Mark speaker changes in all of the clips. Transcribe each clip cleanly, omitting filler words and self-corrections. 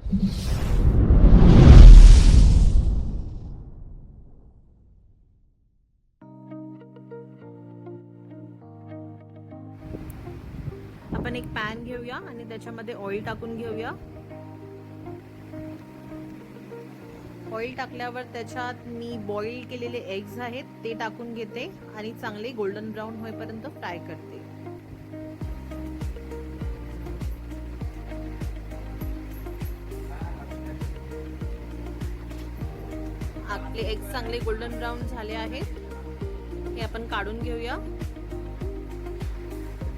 Speaker 1: आपण एक पॅन घेऊया आणि त्याच्यामध्ये ऑइल टाकून घेऊया. ऑइल टाकल्यावर त्याच्यात मी बॉईल केलेले एग्स आहेत ते टाकून घेते आणि चांगले गोल्डन ब्राऊन होईपर्यंत फ्राय करते. आपले एग्स चांगले गोल्डन ब्राऊन झाले आहेत, हे आपण काढून घेऊया.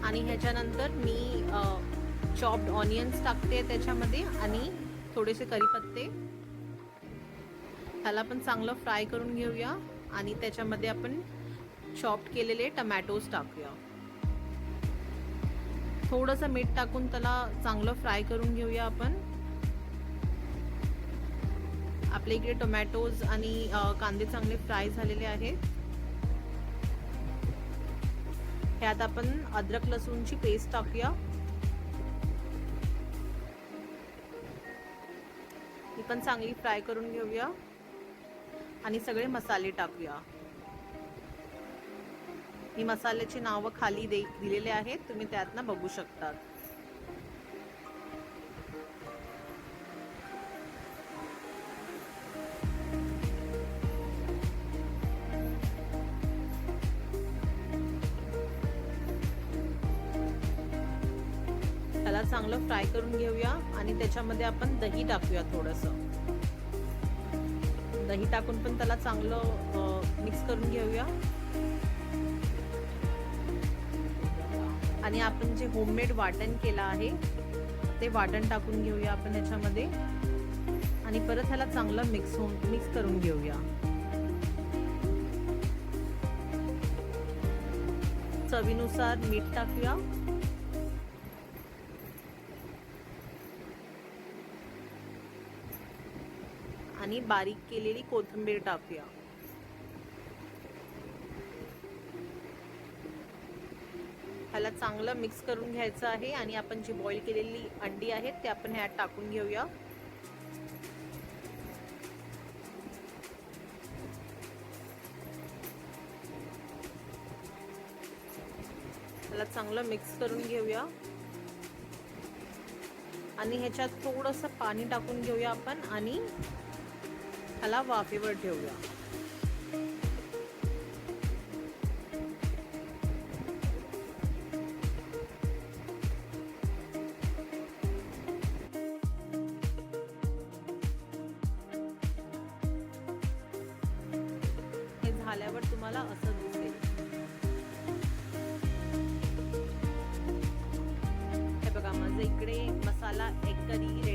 Speaker 1: आणि ह्याच्यानंतर मी चॉप्ड ऑनियन्स टाकते त्याच्यामध्ये आणि थोडेसे कढीपत्ते. ह्याला पण चांगलं फ्राय करून घेऊया आणि त्याच्यामध्ये आपण चॉप्ड केलेले टमॅटोज टाकूया. थोडंसं मीठ टाकून त्याला चांगलं फ्राय करून घेऊया आपण. आपल्या इकडे टोमॅटोज आणि कांदे चांगले फ्राय झालेले आहेत. ह्यात आपण अद्रक लसूणची पेस्ट टाकूया. ही पण चांगली फ्राय करून घेऊया आणि सगळे मसाले टाकूया. ही मसाल्याची नावं खाली दिलेले आहेत, तुम्ही त्यातनं बघू शकता. त्याला चांगलं फ्राय करून घेऊया आणि त्याच्यामध्ये आपण दही टाकूया. थोडंसं दही टाकून पण त्याला चांगलं मिक्स करून घेऊया. आणि आपण जे होममेड वाटण केलं आहे ते वाटण टाकून घेऊया आपण याच्यामध्ये आणि परत ह्याला चांगलं मिक्स करून घेऊया. चवीनुसार मीठ टाकूया. आणि बारीक केलेली कोथिंबीर टाकूया. ह्याला चांगलं मिक्स करून घ्यायचं आहे आणि आपण जी बॉईल केलेली अंडी आहेत ते आपण ह्यात टाकून घेऊया. ह्याला चांगलं मिक्स करून घेऊया आणि ह्याच्यात थोडंसं पाणी टाकून घेऊया आपण आणि ह्याला वाफेवर ठेवूया. हे झाल्यावर तुम्हाला असं दिसेल. हे बघा, माझं इकडे मसाला एग करी